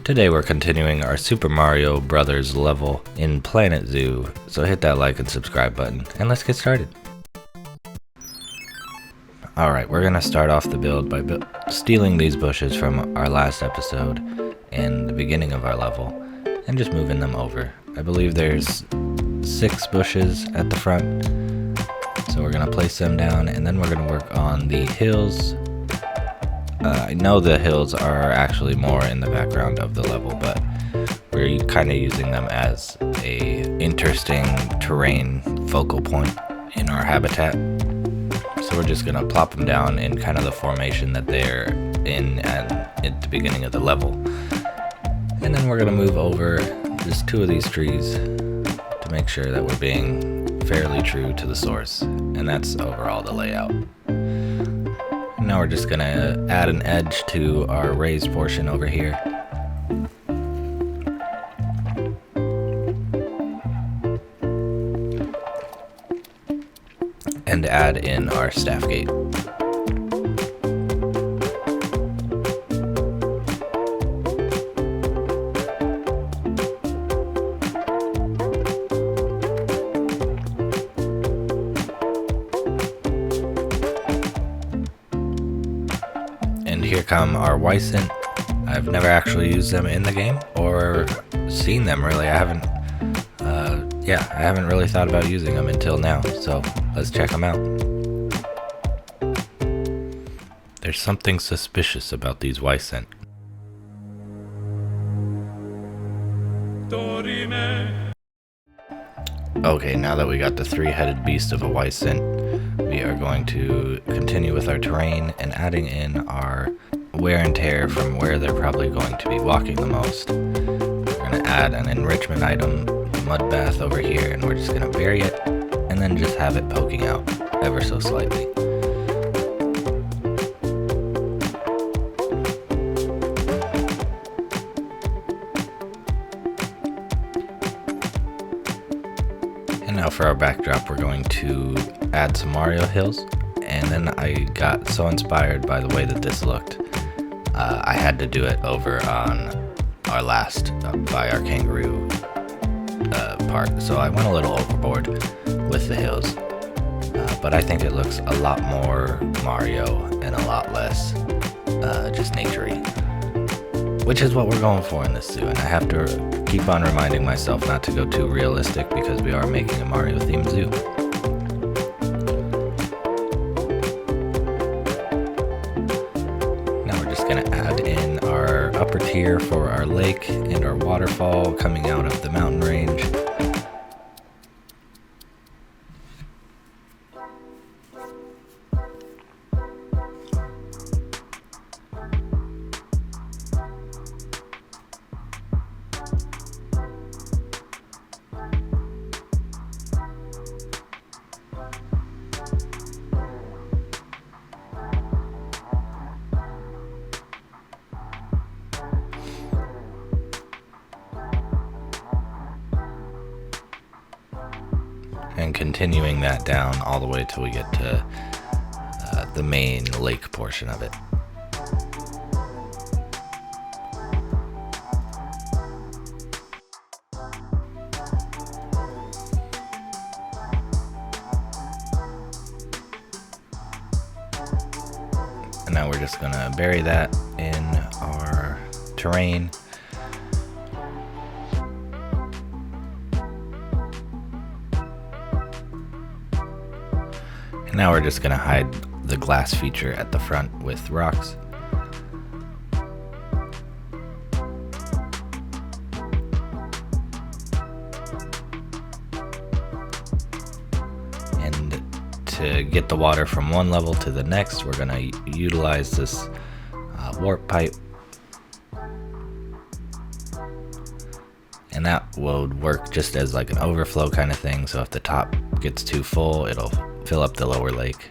Today we're continuing our Super Mario Brothers level in Planet Zoo, so hit that like and subscribe button, and let's get started. Alright, we're gonna start off the build by stealing these bushes from our last episode and the beginning of our level, and just moving them over. I believe there's 6 bushes at the front, so we're gonna place them down, and then we're gonna work on the hills. I know the hills are actually more in the background of the level, but we're kind of using them as a interesting terrain focal point in our habitat. So we're just gonna plop them down in kind of the formation that they're in at the beginning of the level. And then we're gonna move over just 2 of these trees to make sure that we're being fairly true to the source. And that's overall the layout. Now we're just gonna add an edge to our raised portion over here. And add in our staff gate. Here come our Wisent. I've never actually used them in the game or seen them really. I haven't really thought about using them until now, so let's check them out. There's something suspicious about these Wisent. Okay, now that we got the 3-headed beast of a Wisent, we are going to continue with our terrain and adding in our wear and tear from where they're probably going to be walking the most. We're going to add an enrichment item, the mud bath over here, and we're just going to bury it and then just have it poking out ever so slightly. And now for our backdrop, we're going to add some Mario hills, and then I got so inspired by the way that this looked, I had to do it over on our last by our kangaroo part, so I went a little overboard with the hills, but I think it looks a lot more Mario and a lot less just naturey, which is what we're going for in this zoo. And I have to keep on reminding myself not to go too realistic because we are making a Mario themed zoo. Going to add in our upper tier for our lake and our waterfall coming out of the mountain range. And continuing that down all the way till we get to the main lake portion of it. And now we're just gonna bury that in our terrain. Now we're just going to hide the glass feature at the front with rocks. And to get the water from one level to the next, we're going to utilize this warp pipe. And that will work just as like an overflow kind of thing, so if the top gets too full, it'll fill up the lower lake.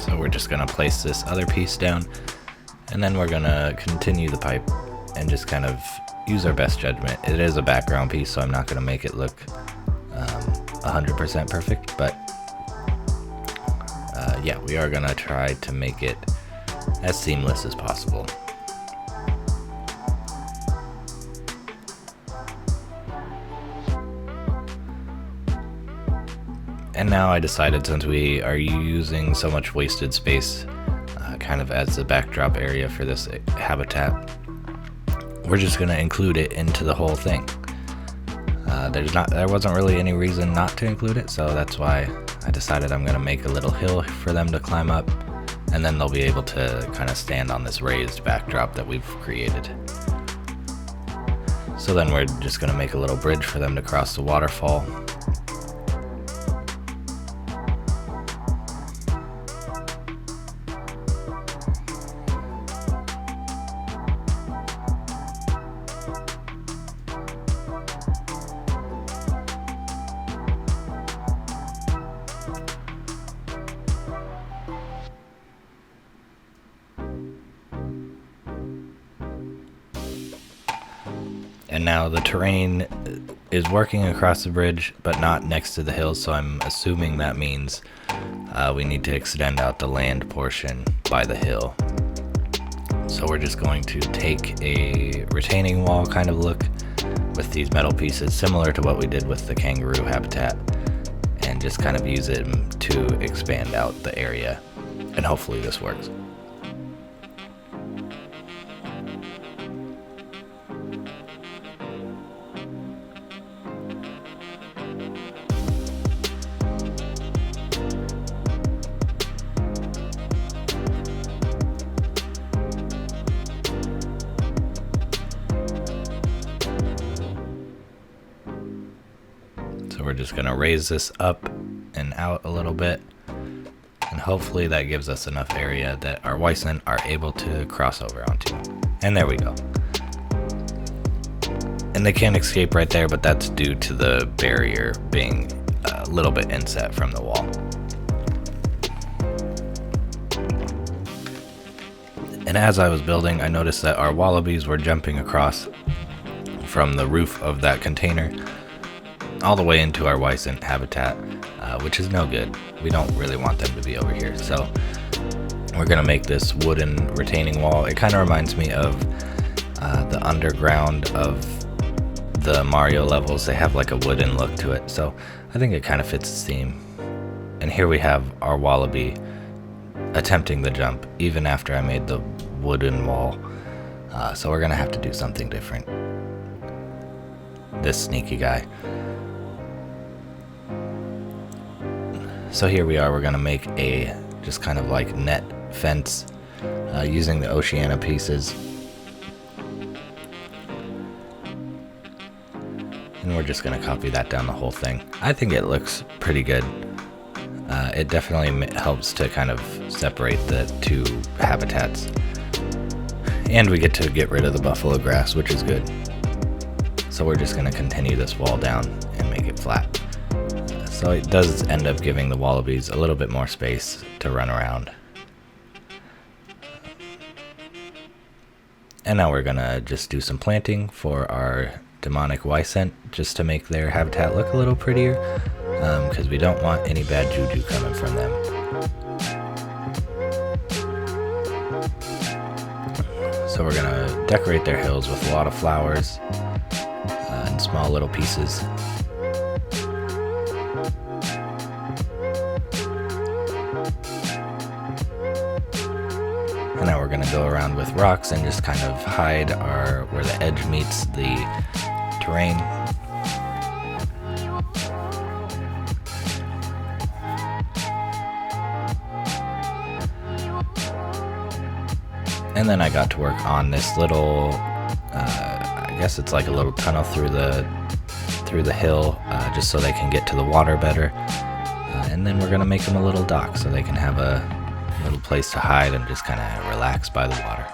So we're just going to place this other piece down, and then we're going to continue the pipe and just kind of use our best judgment. It is a background piece, so I'm not going to make it look 100% perfect, but yeah, we are going to try to make it as seamless as possible. And now I decided, since we are using so much wasted space kind of as the backdrop area for this habitat, we're just going to include it into the whole thing. There wasn't really any reason not to include it, so that's why I decided I'm going to make a little hill for them to climb up, and then they'll be able to kind of stand on this raised backdrop that we've created. So then we're just going to make a little bridge for them to cross the waterfall. And now the terrain is working across the bridge, but not next to the hill, so I'm assuming that means we need to extend out the land portion by the hill. So we're just going to take a retaining wall kind of look with these metal pieces, similar to what we did with the kangaroo habitat, and just kind of use it to expand out the area, and hopefully this works. So we're just going to raise this up and out a little bit, and hopefully that gives us enough area that our Wisent are able to cross over onto. And there we go. And they can't escape right there, but that's due to the barrier being a little bit inset from the wall. And as I was building, I noticed that our wallabies were jumping across from the roof of that container all the way into our Wisent habitat, which is no good. We don't really want them to be over here. So we're gonna make this wooden retaining wall. It kind of reminds me of the underground of the Mario levels. They have like a wooden look to it, so I think it kind of fits the theme. And here we have our wallaby attempting the jump even after I made the wooden wall. So we're gonna have to do something different. This sneaky guy. So here we are, we're gonna make a just kind of like net fence using the Oceania pieces. And we're just gonna copy that down the whole thing. I think it looks pretty good. It definitely helps to kind of separate the two habitats. And we get to get rid of the buffalo grass, which is good. So we're just gonna continue this wall down and make it flat. So it does end up giving the wallabies a little bit more space to run around. And now we're gonna just do some planting for our demonic Wisent, just to make their habitat look a little prettier, because we don't want any bad juju coming from them. So we're gonna decorate their hills with a lot of flowers and small little pieces. And now we're going to go around with rocks and just kind of hide where the edge meets the terrain. And then I got to work on this little, I guess it's like a little tunnel through the hill, just so they can get to the water better. And then we're going to make them a little dock so they can have a little place to hide and just kind of relax by the water.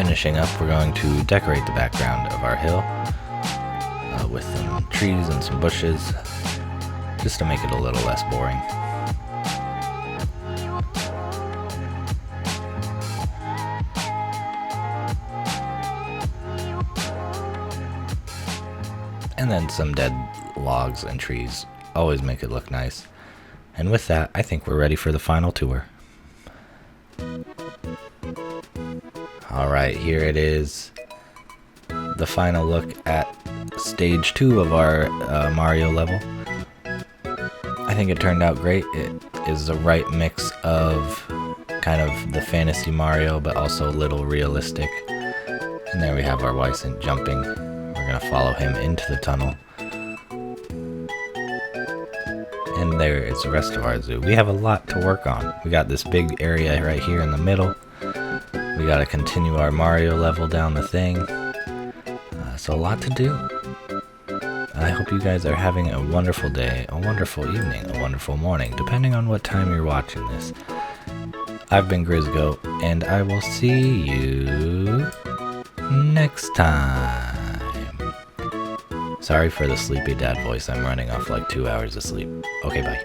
finishing up, we're going to decorate the background of our hill with some trees and some bushes, just to make it a little less boring. And then some dead logs and trees always make it look nice. And with that, I think we're ready for the final tour. Alright, here it is. The final look at stage 2 of our Mario level. I think it turned out great. It is the right mix of kind of the fantasy Mario, but also a little realistic. And there we have our Wisent jumping. We're going to follow him into the tunnel. And there is the rest of our zoo. We have a lot to work on. We got this big area right here in the middle. We got to continue our Mario level down the thing. So a lot to do. I hope you guys are having a wonderful day, a wonderful evening, a wonderful morning, depending on what time you're watching this. I've been Grizgo, and I will see you next time. Sorry for the sleepy dad voice. I'm running off like 2 hours of sleep. Okay, bye.